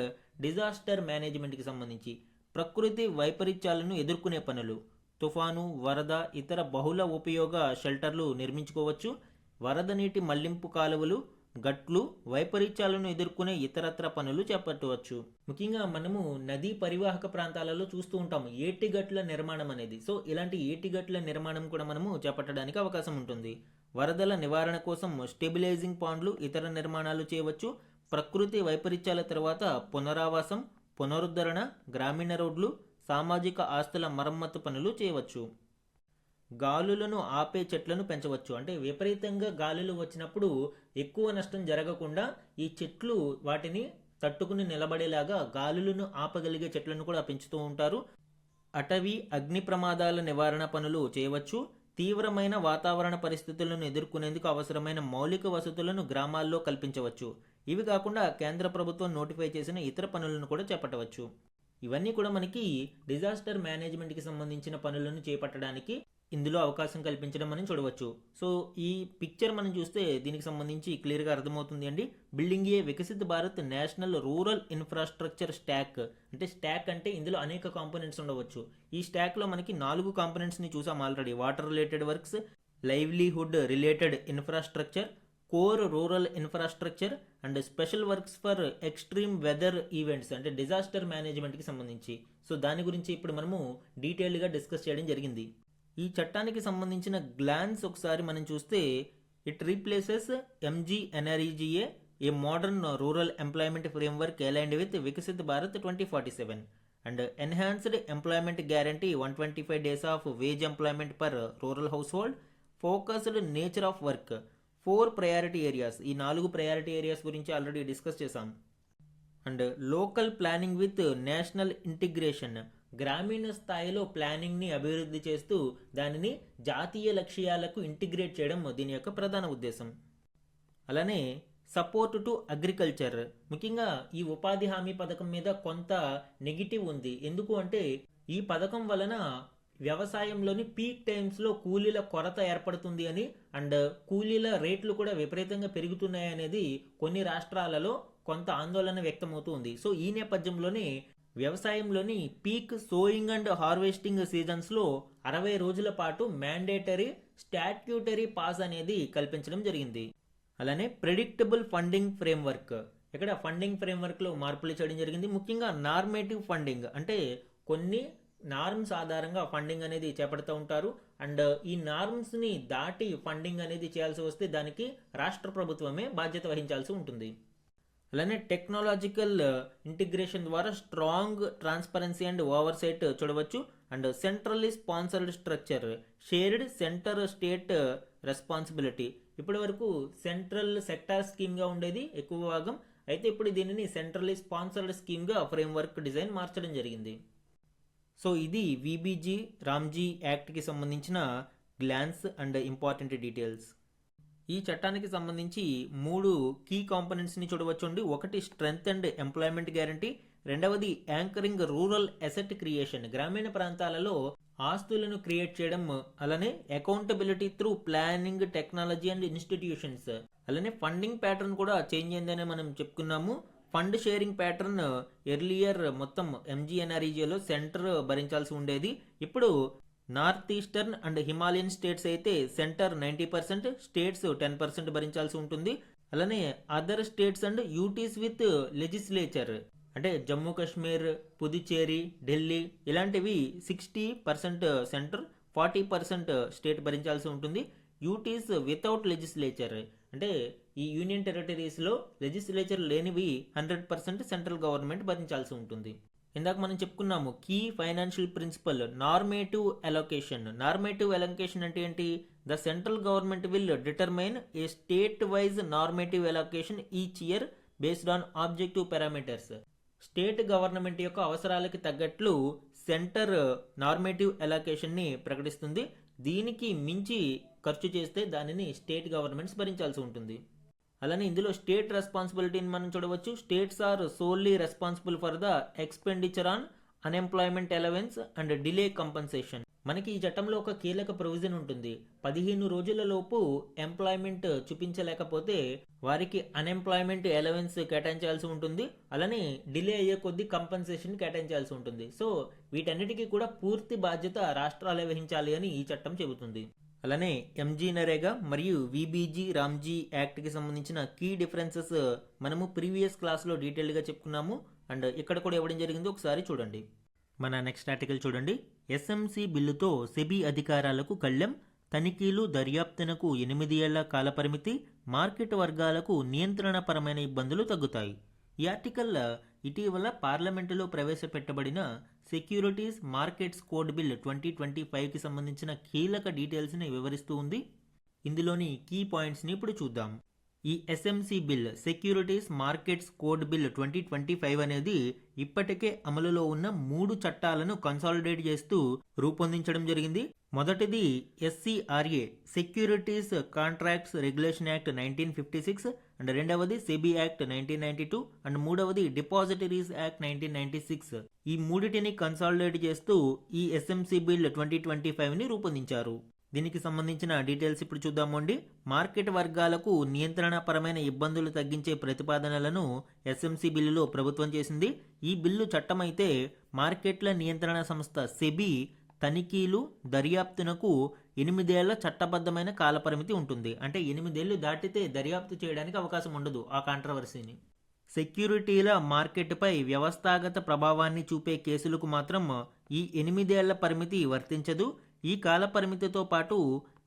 డిజాస్టర్ మేనేజ్మెంట్కి సంబంధించి ప్రకృతి వైపరీత్యాలను ఎదుర్కొనే పనులు. తుఫాను, వరద, ఇతర బహుళ ఉపయోగ షెల్టర్లు నిర్మించుకోవచ్చు. వరద నీటి మళ్లింపు కాలువలు, గట్లు, వైపరీత్యాలను ఎదుర్కొనే ఇతరత్ర పనులు చేపట్టవచ్చు. ముఖ్యంగా మనము నదీ పరివాహక ప్రాంతాలలో చూస్తూ ఉంటాము ఏటిగట్ల నిర్మాణం అనేది. సో ఇలాంటి ఏటిగట్ల నిర్మాణం కూడా మనము చేపట్టడానికి అవకాశం ఉంటుంది. వరదల నివారణ కోసం స్టెబిలైజింగ్ పాండ్లు, ఇతర నిర్మాణాలు చేయవచ్చు. ప్రకృతి వైపరీత్యాల తర్వాత పునరావాసం, పునరుద్ధరణ, గ్రామీణ రోడ్లు, సామాజిక ఆస్తుల మరమ్మతు పనులు చేయవచ్చు. గాలులను ఆపే చెట్లను పెంచవచ్చు. అంటే విపరీతంగా గాలులు వచ్చినప్పుడు ఎక్కువ నష్టం జరగకుండా ఈ చెట్లు వాటిని తట్టుకుని నిలబడేలాగా గాలులను ఆపగలిగే చెట్లను కూడా పెంచుతూ ఉంటారు. అటవీ అగ్ని ప్రమాదాల నివారణ పనులు చేయవచ్చు. తీవ్రమైన వాతావరణ పరిస్థితులను ఎదుర్కొనేందుకు అవసరమైన మౌలిక వసతులను గ్రామాల్లో కల్పించవచ్చు. ఇవి కాకుండా కేంద్ర ప్రభుత్వం నోటిఫై చేసిన ఇతర పనులను కూడా చేపట్టవచ్చు. ఇవన్నీ కూడా మనకి డిజాస్టర్ మేనేజ్మెంట్కి సంబంధించిన పనులను చేపట్టడానికి ఇందులో అవకాశం కల్పించడం మనం చూడవచ్చు. సో ఈ పిక్చర్ మనం చూస్తే దీనికి సంబంధించి క్లియర్గా అర్థమవుతుంది అండి. Building a Viksit Bharat national rural infrastructure stack. అంటే స్టాక్ అంటే ఇందులో అనేక కాంపోనెంట్స్ ఉండవచ్చు. ఈ స్టాక్లో మనకి 4 కాంపోనెంట్స్ని చూసాం already. Water related works, livelihood related infrastructure, core rural infrastructure and special works for extreme weather events, అంటే డిజాస్టర్ మేనేజ్మెంట్కి సంబంధించి. సో దాని గురించి ఇప్పుడు మనము డీటెయిల్గా డిస్కస్ చేయడం జరిగింది. ఈ చట్టానికి సంబంధించిన గ్లాన్స్ ఒకసారి మనం చూస్తే, it replaces MGNREGA, a modern rural employment framework aligned with Viksit Bharat 2047 and enhanced employment guarantee 125 days of wage employment per rural household, focused nature of work, 4 priority areas. ఈ 4 ప్రయారిటీ ఏరియాస్ గురించి ఆల్రెడీ డిస్కస్ చేసాం. And local planning with national integration, గ్రామీణ స్థాయిలో ప్లానింగ్ని అభివృద్ధి చేస్తూ దానిని జాతీయ లక్ష్యాలకు ఇంటిగ్రేట్ చేయడం దీని యొక్క ప్రధాన ఉద్దేశం. అలానే సపోర్ట్ టు అగ్రికల్చర్, ముఖ్యంగా ఈ ఉపాధి హామీ పథకం మీద కొంత నెగిటివ్ ఉంది. ఎందుకు అంటే ఈ పథకం వలన వ్యవసాయంలోని పీక్ టైమ్స్లో కూలీల కొరత ఏర్పడుతుంది అని, అండ్ కూలీల రేట్లు కూడా విపరీతంగా పెరుగుతున్నాయి అనేది కొన్ని రాష్ట్రాలలో కొంత ఆందోళన వ్యక్తమవుతుంది. సో ఈ నేపథ్యంలోనే వ్యవసాయంలోని పీక్ సోయింగ్ అండ్ హార్వెస్టింగ్ సీజన్స్లో 60 రోజుల పాటు మ్యాండేటరీ స్టాట్యూటరీ పాస్ అనేది కల్పించడం జరిగింది. అలానే ప్రెడిక్టబుల్ ఫండింగ్ ఫ్రేమ్వర్క్, ఇక్కడ ఫండింగ్ ఫ్రేమ్వర్క్లో మార్పులు చేయడం జరిగింది. ముఖ్యంగా నార్మేటివ్ ఫండింగ్, అంటే కొన్ని నార్మ్స్ ఆధారంగా ఫండింగ్ అనేది చేపడుతూ ఉంటారు. అండ్ ఈ నార్మ్స్ని దాటి ఫండింగ్ అనేది చేయాల్సి వస్తే దానికి రాష్ట్ర ప్రభుత్వమే బాధ్యత వహించాల్సి ఉంటుంది. అలానే టెక్నాలజికల్ ఇంటిగ్రేషన్ ద్వారా స్ట్రాంగ్ ట్రాన్స్పరెన్సీ అండ్ ఓవర్సైట్ చూడవచ్చు. And centrally sponsored structure, shared centre state responsibility. ఇప్పటి వరకు సెంట్రల్ సెక్టార్ స్కీమ్గా ఉండేది ఎక్కువ భాగం, అయితే ఇప్పుడు దీనిని సెంట్రల్లీ స్పాన్సర్డ్ స్కీమ్గా ఫ్రేమ్వర్క్ డిజైన్ మార్చడం జరిగింది. సో ఇది విబిజీ రామ్జీ యాక్ట్కి సంబంధించిన గ్లాన్స్ అండ్ ఇంపార్టెంట్ డీటెయిల్స్. ఈ చట్టానికి సంబంధించి 3 కీ కాంపోనెంట్స్ని చూడవచ్చండి. ఒకటి స్ట్రెంగ్త్ అండ్ ఎంప్లాయ్మెంట్ గ్యారంటీ, రెండవది యాంకరింగ్ రూరల్ అసెట్ క్రియేషన్, గ్రామీణ ప్రాంతాలలో ఆస్తులను క్రియేట్ చేయడం, అలానే accountability through planning, technology and institutions. అలానే ఫండింగ్ ప్యాటర్న్ కూడా చేంజ్ అయిందని మనం చెప్పుకున్నాము. ఫండ్ షేరింగ్ ప్యాటర్న్ ఎర్లియర్ మొత్తం MGNREGAలో సెంటర్ భరించాల్సి ఉండేది. ఇప్పుడు north eastern and Himalayan states అయితే సెంటర్ 90%, స్టేట్స్ 10% భరించాల్సి ఉంటుంది. అలానే other states and UTs with legislature, అంటే జమ్మూ కాశ్మీర్, పుదుచ్చేరి, ఢిల్లీ ఇలాంటివి 60% సెంటర్, 40% స్టేట్ భరించాల్సి ఉంటుంది. యూటీస్ వితౌట్ లెజిస్లేచర్, అంటే ఈ యూనియన్ టెరిటరీస్లో లెజిస్లేచర్ లేనివి 100% సెంట్రల్ గవర్నమెంట్ భరించాల్సి ఉంటుంది. ఇందాక మనం చెప్పుకున్నాము key financial principle normative allocation. Normative allocation అంటే ఏంటి? The central government will determine a state wise normative allocation each year based on objective parameters. State government యొక్క అవసరాలకి తగ్గట్లు సెంటర్ నార్మేటివ్ అలొకేషన్ని ప్రకటిస్తుంది. దీనికి మించి ఖర్చు చేస్తే దానిని స్టేట్ గవర్నమెంట్స్ భరించాల్సి ఉంటుంది. అలానే ఇందులో స్టేట్ రెస్పాన్సిబిలిటీని మనం చూడవచ్చు. States are solely responsible for the expenditure on unemployment allowance and delay compensation. మనకి ఈ చట్టంలో ఒక కీలక ప్రొవిజన్ ఉంటుంది. 15 రోజుల లోపు ఎంప్లాయ్మెంట్ చూపించలేకపోతే వారికి అన్ఎంప్లాయ్మెంట్ అలవెన్స్ కేటాయించాల్సి ఉంటుంది. అలానే డిలే అయ్యే కొద్దీ కంపెన్సేషన్ కేటాయించాల్సి ఉంటుంది. సో వీటన్నిటికీ కూడా పూర్తి బాధ్యత రాష్ట్రాలే వహించాలి అని ఈ చట్టం చెబుతుంది. అలానే ఎంజీ నరేగా మరియు విబీజీ రామ్జీ యాక్ట్కి సంబంధించిన కీ డిఫరెన్సెస్ మనము ప్రీవియస్ క్లాస్లో డీటెయిల్గా చెప్పుకున్నాము. అండ్ ఇక్కడ కూడా ఇవ్వడం జరిగింది, ఒకసారి చూడండి. మన నెక్స్ట్ ఆర్టికల్ చూడండి. ఎస్ఎంసి బిల్లుతో సెబీ అధికారాలకు కళ్లెం, తనిఖీలు దర్యాప్తునకు 8 ఏళ్ల కాలపరిమితి, మార్కెట్ వర్గాలకు నియంత్రణపరమైన ఇబ్బందులు తగ్గుతాయి. ఈ ఆర్టికల్ ఇటీవల పార్లమెంటులో ప్రవేశపెట్టబడిన సెక్యూరిటీస్ మార్కెట్స్ కోడ్ బిల్ 2025కి సంబంధించిన కీలక డీటెయిల్స్ని వివరిస్తూ ఉంది. ఇందులోని కీ పాయింట్స్ని ఇప్పుడు చూద్దాం. ఈ SMC bill securities markets code bill 2025 అనేది ఇప్పటికే అమలులో ఉన్న 3 చట్టాలను కన్సాలిడేట్ చేస్తూ రూపొందించడం జరిగింది. మొదటిది SCRA securities contracts regulation act 1956 and రెండవది సెబీ యాక్ట్ 1992 అండ్ మూడవది డిపాజిటరీస్ యాక్ట్ 1996. ఈ మూడిటిని కన్సాలిడేట్ చేస్తూ ఈ ఎస్ఎంసి బిల్ 2025ని రూపొందించారు. దీనికి సంబంధించిన డీటెయిల్స్ ఇప్పుడు చూద్దామండి. మార్కెట్ వర్గాలకు నియంత్రణపరమైన ఇబ్బందులు తగ్గించే ప్రతిపాదనలను ఎస్ఎంసి బిల్లులో ప్రభుత్వం చేసింది. ఈ బిల్లు చట్టమైతే మార్కెట్ల నియంత్రణ సంస్థ సెబీ తనిఖీలు దర్యాప్తునకు 8 ఏళ్ల చట్టబద్ధమైన కాలపరిమితి ఉంటుంది. అంటే 8 ఏళ్లు దాటితే దర్యాప్తు చేయడానికి అవకాశం ఉండదు ఆ కాంట్రవర్సీని. సెక్యూరిటీల మార్కెట్పై వ్యవస్థాగత ప్రభావాన్ని చూపే కేసులకు మాత్రం ఈ 8 ఏళ్ల పరిమితి వర్తించదు. ఈ కాల పరిమితితో పాటు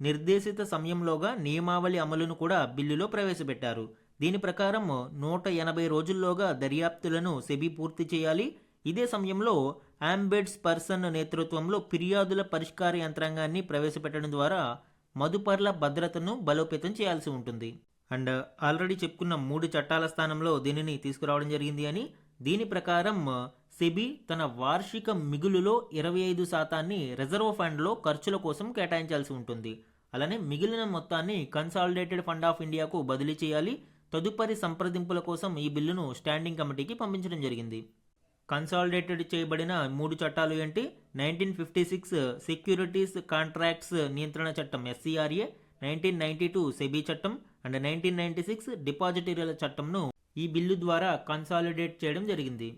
నిర్దేశిత సమయంలోగా నియమావళి అమలును కూడా బిల్లులో ప్రవేశపెట్టారు. దీని ప్రకారం 180 రోజుల్లోగా దర్యాప్తులను సెబీ పూర్తి చేయాలి. ఇదే సమయంలో అంబెడ్స్ పర్సన్ నేతృత్వంలో ఫిర్యాదుల పరిష్కార యంత్రాంగాన్ని ప్రవేశపెట్టడం ద్వారా మదుపర్ల భద్రతను బలోపేతం చేయాల్సి ఉంటుంది. అండ్ ఆల్రెడీ చెప్పుకున్న 3 చట్టాల స్థానంలో దీనిని తీసుకురావడం జరిగింది అని. దీని ప్రకారం సెబీ తన వార్షిక మిగులులో 25% రిజర్వ్ ఫండ్లో ఖర్చుల కోసం కేటాయించాల్సి ఉంటుంది. అలానే మిగిలిన మొత్తాన్ని కన్సాలిడేటెడ్ ఫండ్ ఆఫ్ ఇండియాకు బదిలీ చేయాలి. తదుపరి సంప్రదింపుల కోసం ఈ బిల్లును స్టాండింగ్ కమిటీకి పంపించడం జరిగింది. కన్సాలిడేటెడ్ చేయబడిన 3 చట్టాలు ఏంటి? 1956 సెక్యూరిటీస్ కాంట్రాక్ట్స్ నియంత్రణ చట్టం ఎస్సీఆర్ఏ, 1992 సెబీ చట్టం అండ్ 1996 డిపాజిటరీల చట్టంను ఈ బిల్లు ద్వారా కన్సాలిడేట్ చేయడం జరిగింది.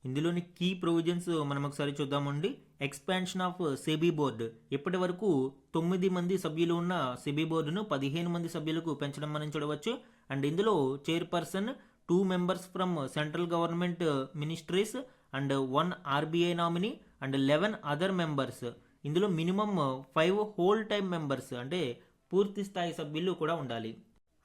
ఇందులోని కీ ప్రొవిజన్స్ మనం ఒకసారి చూద్దామండి. Expansion of SEBI board. ఇప్పటి వరకు 9 మంది సభ్యులు ఉన్న సెబీ బోర్డును 15 మంది సభ్యులకు పెంచడం మనం చూడవచ్చు. అండ్ ఇందులో chairperson, 2 members from central government ministries and 1 RBI nominee and 11 other members. ఇందులో మినిమం 5 హోల్ టైమ్ మెంబర్స్ అంటే పూర్తి స్థాయి సభ్యులు కూడా ఉండాలి.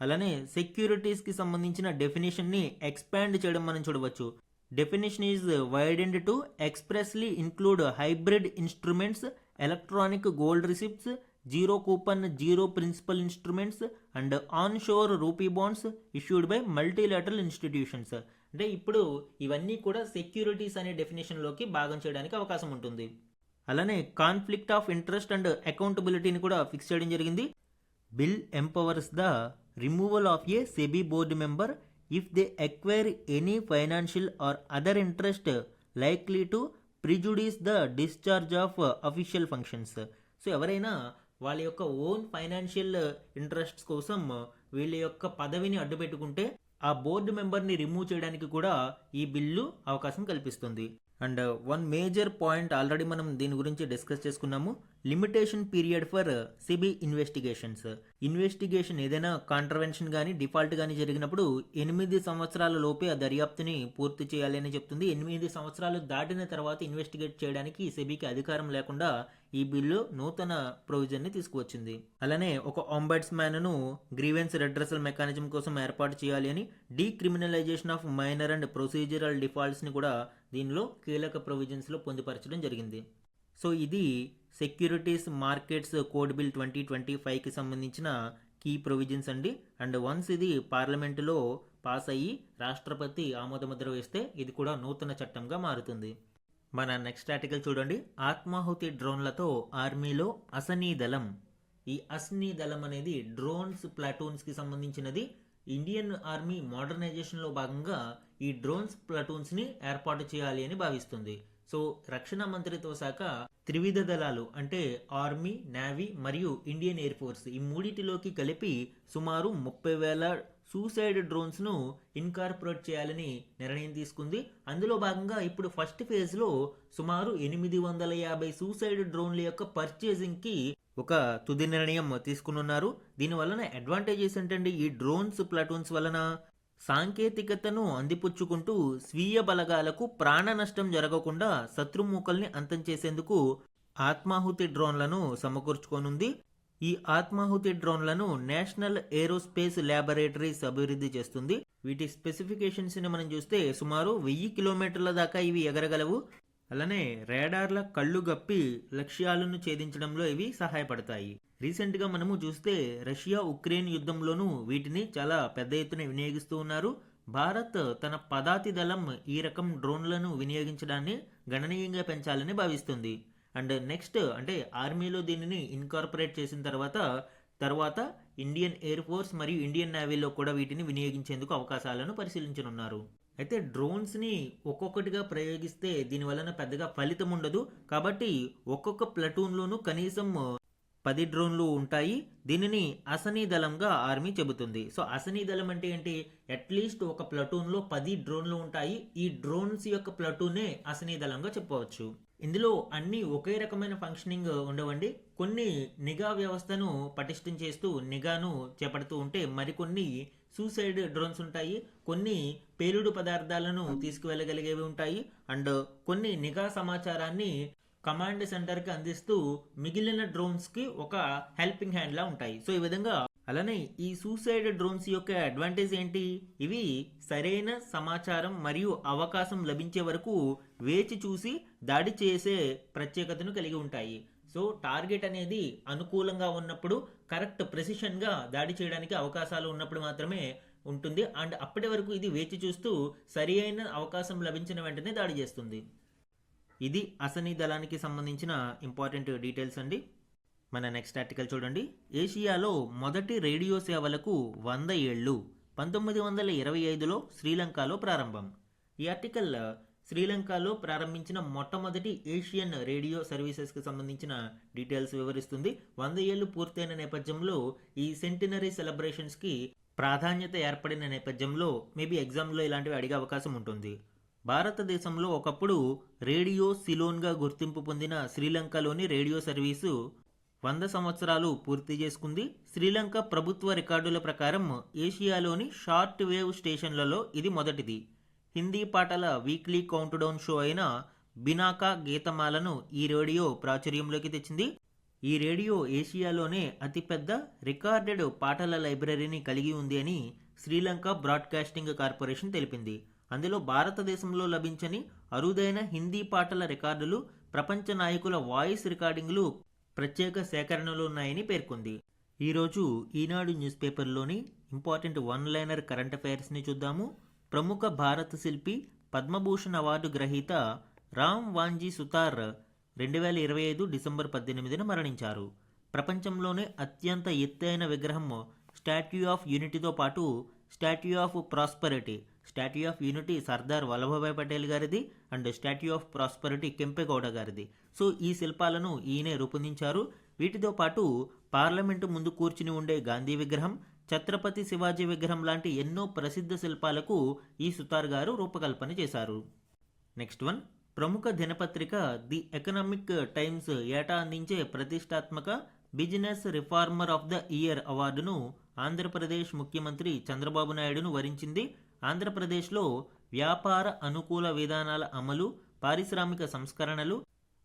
అలానే సెక్యూరిటీస్కి సంబంధించిన డెఫినేషన్ని ఎక్స్పాండ్ చేయడం మనం చూడవచ్చు. Definition is widened to expressly include hybrid instruments, electronic gold receipts, zero coupon zero principal instruments and onshore rupee bonds issued by multilateral institutions. అంటే ఇప్పుడు ఇవన్నీ కూడా సెక్యూరిటీస్ అనే డెఫినేషన్లోకి భాగం చేయడానికి అవకాశం ఉంటుంది. అలానే కాన్ఫ్లిక్ట్ ఆఫ్ ఇంట్రెస్ట్ అండ్ అకౌంటబిలిటీని కూడా ఫిక్స్ చేయడం జరిగింది. Bill empowers the removal of A SEBI board member if they acquire any financial or other interest likely to prejudice the discharge of official functions. So ఎవరైనా వాళ్ళ యొక్క ఓన్ ఫైనాన్షియల్ ఇంట్రెస్ట్స్ కోసం వీళ్ళ యొక్క పదవిని అడ్డుపెట్టుకుంటే ఆ బోర్డు మెంబర్ని రిమూవ్ చేయడానికి కూడా ఈ బిల్లు అవకాశం కల్పిస్తుంది. And one major point already మనం దీని గురించి డిస్కస్ చేసుకున్నాము. Limitation period for SEBI investigations. Investigation ఏదైనా కాంట్రవెన్షన్ కానీ డిఫాల్ట్ కానీ జరిగినప్పుడు 8 సంవత్సరాల లోపే ఆ దర్యాప్తుని పూర్తి చేయాలి అని చెప్తుంది. 8 సంవత్సరాలు దాటిన తర్వాత ఇన్వెస్టిగేట్ చేయడానికి సెబీకి అధికారం లేకుండా ఈ బిల్లు నూతన ప్రొవిజన్ని తీసుకువచ్చింది. అలానే ఒక ఆంబడ్స్మ్యాన్ను గ్రీవెన్స్ రెడ్రెసల్ మెకానిజం కోసం ఏర్పాటు చేయాలి అని, decriminalization of minor and procedural డిఫాల్ట్స్ని కూడా దీనిలో కీలక ప్రొవిజన్స్లో పొందుపరచడం జరిగింది. సో ఇది సెక్యూరిటీస్ మార్కెట్స్ కోడ్ బిల్ 2025కి సంబంధించిన కీ ప్రొవిజన్స్ అండి. అండ్ వన్స్ ఇది పార్లమెంటులో పాస్ అయ్యి రాష్ట్రపతి ఆమోదముద్ర వేస్తే ఇది కూడా నూతన చట్టంగా మారుతుంది. మన నెక్స్ట్ ఆర్టికల్ చూడండి. ఆత్మాహుతి డ్రోన్లతో ఆర్మీలో అసనీ దళం. ఈ అసనీ దళం అనేది డ్రోన్స్ ప్లాటూన్స్కి సంబంధించినది. ఇండియన్ ఆర్మీ మోడర్నైజేషన్లో భాగంగా ఈ డ్రోన్స్ ప్లాటూన్స్ని ఏర్పాటు చేయాలి అని భావిస్తుంది. సో రక్షణ మంత్రిత్వ శాఖ త్రివిధ దళాలు అంటే ఆర్మీ, నేవీ మరియు ఇండియన్ ఎయిర్ ఫోర్స్ ఈ మూడిటిలోకి కలిపి సుమారు 30,000 సూసైడ్ డ్రోన్స్ను ఇన్కార్పొరేట్ చేయాలని నిర్ణయం తీసుకుంది. అందులో భాగంగా ఇప్పుడు ఫస్ట్ ఫేజ్లో సుమారు 850 సూసైడ్ డ్రోన్ల యొక్క పర్చేసింగ్కి ఒక తుది నిర్ణయం తీసుకున్నారు. దీనివలన అడ్వాంటేజెస్ ఏంటండి? ఈ డ్రోన్స్ ప్లాటూన్స్ వలన సాంకేతికతను అందిపుచ్చుకుంటూ స్వీయ బలగాలకు ప్రాణ నష్టం జరగకుండా శత్రుమూకల్ని అంతం చేసేందుకు ఆత్మాహుతి డ్రోన్లను సమకూర్చుకోనుంది. ఈ ఆత్మాహుతి డ్రోన్లను నేషనల్ ఏరోస్పేస్ ల్యాబొరేటరీస్ అభివృద్ధి చేస్తుంది. వీటి స్పెసిఫికేషన్స్ని మనం చూస్తే సుమారు 1000 కిలోమీటర్ల దాకా ఇవి ఎగరగలవు. అలానే రేడార్ల కళ్ళు గప్పి లక్ష్యాలను ఛేదించడంలో ఇవి సహాయపడతాయి. రీసెంట్గా మనము చూస్తే రష్యా ఉక్రెయిన్ యుద్ధంలోనూ వీటిని చాలా పెద్ద ఎత్తున వినియోగిస్తూ ఉన్నారు. భారత్ తన పదాతి దళం ఈ రకం డ్రోన్లను వినియోగించడాన్ని గణనీయంగా పెంచాలని భావిస్తుంది. అండ్ నెక్స్ట్ అంటే ఆర్మీలో దీనిని ఇన్కార్పొరేట్ చేసిన తర్వాత ఇండియన్ ఎయిర్ ఫోర్స్ మరియు ఇండియన్ నేవీలో కూడా వీటిని వినియోగించేందుకు అవకాశాలను పరిశీలించనున్నారు. అయితే డ్రోన్స్ని ఒక్కొక్కటిగా ప్రయోగిస్తే దీనివలన పెద్దగా ఫలితం ఉండదు. కాబట్టి ఒక్కొక్క ప్లటూన్లోనూ కనీసం 10 డ్రోన్లు ఉంటాయి. దీనిని అసనీ దళంగా ఆర్మీ చెబుతుంది. సో అసనీ దళం అంటే ఏంటి? అట్లీస్ట్ ఒక ప్లటూన్లో 10 డ్రోన్లు ఉంటాయి. ఈ డ్రోన్స్ యొక్క ప్లటూనే అసనీ దళంగా చెప్పవచ్చు. ఇందులో అన్ని ఒకే రకమైన ఫంక్షనింగ్ ఉండవండి. కొన్ని నిఘా వ్యవస్థను పటిష్టం చేస్తూ నిఘాను చేపడుతూ ఉంటే మరికొన్ని సూసైడ్ డ్రోన్స్ ఉంటాయి. కొన్ని పేలుడు పదార్థాలను తీసుకువెళ్ళగలిగేవి ఉంటాయి. అండ్ కొన్ని నిఘా సమాచారాన్ని కమాండ్ సెంటర్కి అందిస్తూ మిగిలిన డ్రోన్స్కి ఒక హెల్పింగ్ హ్యాండ్లా ఉంటాయి. సో ఈ విధంగా అలానే ఈ సూసైడ్ డ్రోన్స్ యొక్క అడ్వాంటేజ్ ఏంటి? ఇవి సరైన సమాచారం మరియు అవకాశం లభించే వరకు వేచి చూసి దాడి చేసే ప్రత్యేకతను కలిగి ఉంటాయి. సో టార్గెట్ అనేది అనుకూలంగా ఉన్నప్పుడు, కరెక్ట్ ప్రెసిషన్గా దాడి చేయడానికి అవకాశాలు ఉన్నప్పుడు మాత్రమే ఉంటుంది. అండ్ అప్పటి వరకు ఇది వేచి చూస్తూ సరి అయిన అవకాశం లభించిన వెంటనే దాడి చేస్తుంది. ఇది అసనీ దళానికి సంబంధించిన ఇంపార్టెంట్ డీటెయిల్స్ అండి. మన నెక్స్ట్ ఆర్టికల్ చూడండి. ఏషియాలో మొదటి రేడియో సేవలకు 100 ఏళ్ళు 1925లో శ్రీలంకలో ప్రారంభం. ఈ ఆర్టికల్ శ్రీలంకలో ప్రారంభించిన మొట్టమొదటి ఏషియన్ రేడియో సర్వీసెస్కి సంబంధించిన డీటెయిల్స్ వివరిస్తుంది. 100 ఏళ్ళు పూర్తయిన నేపథ్యంలో ఈ సెంటినరీ సెలబ్రేషన్స్కి ప్రాధాన్యత ఏర్పడిన నేపథ్యంలో మేబీ ఎగ్జామ్లో ఇలాంటివి అడిగే అవకాశం ఉంటుంది. భారతదేశంలో ఒకప్పుడు రేడియో సిలోన్గా గుర్తింపు పొందిన శ్రీలంకలోని రేడియో సర్వీసు 100 సంవత్సరాలు పూర్తి చేసుకుంది. శ్రీలంక ప్రభుత్వ రికార్డుల ప్రకారం ఏషియాలోని షార్ట్ వేవ్ స్టేషన్లలో ఇది మొదటిది. హిందీ పాటల వీక్లీ కౌంట్ డౌన్ షో అయిన బినాకా గీతమాలను ఈ రేడియో ప్రాచుర్యంలోకి తెచ్చింది. ఈ రేడియో ఏషియాలోనే అతిపెద్ద రికార్డెడ్ పాటల లైబ్రరీని కలిగి ఉంది అని శ్రీలంక బ్రాడ్కాస్టింగ్ కార్పొరేషన్ తెలిపింది. అందులో భారతదేశంలో లభించని అరుదైన హిందీ పాటల రికార్డులు, ప్రపంచ నాయకుల వాయిస్ రికార్డింగ్లు ప్రత్యేక సేకరణలు ఉన్నాయని పేర్కొంది. ఈరోజు ఈనాడు న్యూస్ పేపర్లోని ఇంపార్టెంట్ 1 లైనర్ కరెంట్ అఫైర్స్ని చూద్దాము. ప్రముఖ భారత శిల్పి, పద్మభూషణ్ అవార్డు గ్రహీత రామ్ వాంజీ సుతార్ 2025 డిసెంబర్ 18న మరణించారు. ప్రపంచంలోనే అత్యంత ఎత్తైన విగ్రహం స్టాట్యూ ఆఫ్ యూనిటీతో పాటు statue of prosperity, statue of unity Sardar Vallabhbhai Patel గారిది and statue of prosperity Kempegowda గారిది. సో ఈ శిల్పాలను ఈయనే రూపొందించారు. వీటితో పాటు పార్లమెంటు ముందు కూర్చుని ఉండే గాంధీ విగ్రహం, ఛత్రపతి శివాజీ విగ్రహం లాంటి ఎన్నో ప్రసిద్ధ శిల్పాలకు ఈ సుతార్ గారు రూపకల్పన చేశారు. Next one. ప్రముఖ దినపత్రిక ది ఎకనామిక్ టైమ్స్ ఏటా అందించే ప్రతిష్టాత్మక business reformer of the year అవార్డును ఆంధ్రప్రదేశ్ ముఖ్యమంత్రి చంద్రబాబు నాయుడును వరించింది. ఆంధ్రప్రదేశ్లో వ్యాపార అనుకూల విధానాల అమలు, పారిశ్రామిక సంస్కరణలు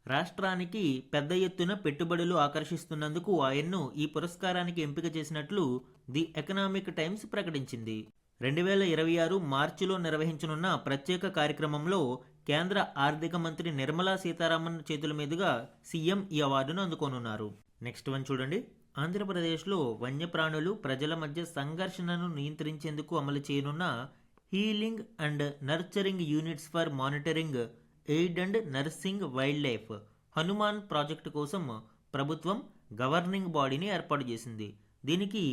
రాష్ట్రానికి పెద్ద ఎత్తున పెట్టుబడులు ఆకర్షిస్తున్నందుకు ఆయన్ను ఈ పురస్కారానికి ఎంపిక చేసినట్లు ది ఎకనామిక్ టైమ్స్ ప్రకటించింది. 2026 మార్చిలో నిర్వహించనున్న ప్రత్యేక కార్యక్రమంలో కేంద్ర ఆర్థిక మంత్రి నిర్మలా సీతారామన్ చేతుల మీదుగా సీఎం ఈ అవార్డును అందుకోనున్నారు. నెక్స్ట్ వన్ చూడండి. ఆంధ్రప్రదేశ్లో వన్యప్రాణులు ప్రజల మధ్య సంఘర్షణను నియంత్రించేందుకు అమలు చేయనున్న healing and nurturing units for monitoring aid and nursing wild life Hanuman project కోసం ప్రభుత్వం గవర్నింగ్ బాడీని ఏర్పాటు చేసింది. దీనికి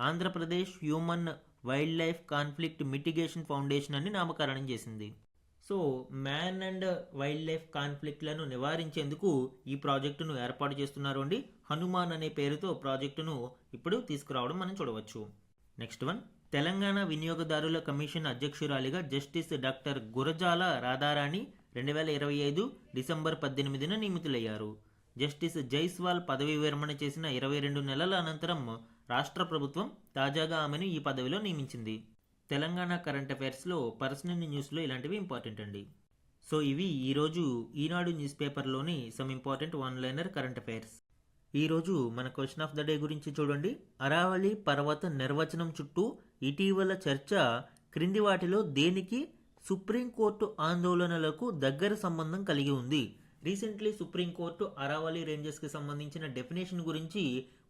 Andhra Pradesh human wild life conflict mitigation foundation అని నామకరణం చేసింది. So man and wild life కాన్ఫ్లిక్ట్లను నివారించేందుకు ఈ ప్రాజెక్టును ఏర్పాటు చేస్తున్నారు అండి. హనుమాన్ అనే పేరుతో ప్రాజెక్టును ఇప్పుడు తీసుకురావడం మనం చూడవచ్చు. నెక్స్ట్ వన్, తెలంగాణ వినియోగదారుల కమిషన్ అధ్యక్షురాలిగా justice doctor Gurajala Radharani 2025 December 18న నియమితులయ్యారు. జస్టిస్ జైస్వాల్ పదవి విరమణ చేసిన 22 నెలల అనంతరం రాష్ట్ర ప్రభుత్వం తాజాగా ఆమెను ఈ పదవిలో నియమించింది. తెలంగాణ కరెంట్ అఫైర్స్లో పర్సనల్ న్యూస్లో ఇలాంటివి ఇంపార్టెంట్ అండి. సో ఇవి ఈరోజు ఈనాడు న్యూస్ పేపర్లోని some important one liner current affairs. ఈరోజు మన క్వశ్చన్ ఆఫ్ ద డే గురించి చూడండి. అరావళి పర్వత నిర్వచనం చుట్టూ ఇటీవల చర్చ క్రింది వాటిలో దేనికి సుప్రీంకోర్టు ఆందోళనలకు దగ్గర సంబంధం కలిగి ఉంది? రీసెంట్లీ సుప్రీంకోర్టు అరావళి రేంజెస్కి సంబంధించిన డెఫినేషన్ గురించి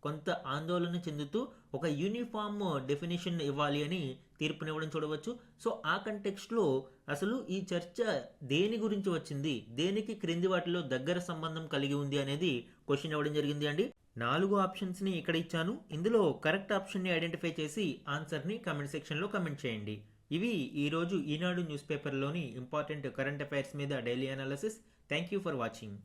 కొంత ఆందోళన చెందుతూ ఒక యూనిఫామ్ డెఫినేషన్ ఇవ్వాలి అని తీర్పునివ్వడం చూడవచ్చు. సో ఆ కంటెక్స్ట్లో అసలు ఈ చర్చ దేని గురించి వచ్చింది, దేనికి క్రింది వాటిలో దగ్గర సంబంధం కలిగి ఉంది అనేది క్వశ్చన్ ఇవ్వడం జరిగింది అండి. 4 ఆప్షన్స్ని ఇక్కడ ఇచ్చాను. ఇందులో కరెక్ట్ ఆప్షన్ని ఐడెంటిఫై చేసి ఆన్సర్ని కామెంట్ సెక్షన్లో కామెంట్ చేయండి. ఇవి ఈరోజు ఈనాడు న్యూస్ పేపర్లోని ఇంపార్టెంట్ కరెంట్ అఫైర్స్ మీద daily analysis. Thank you for watching.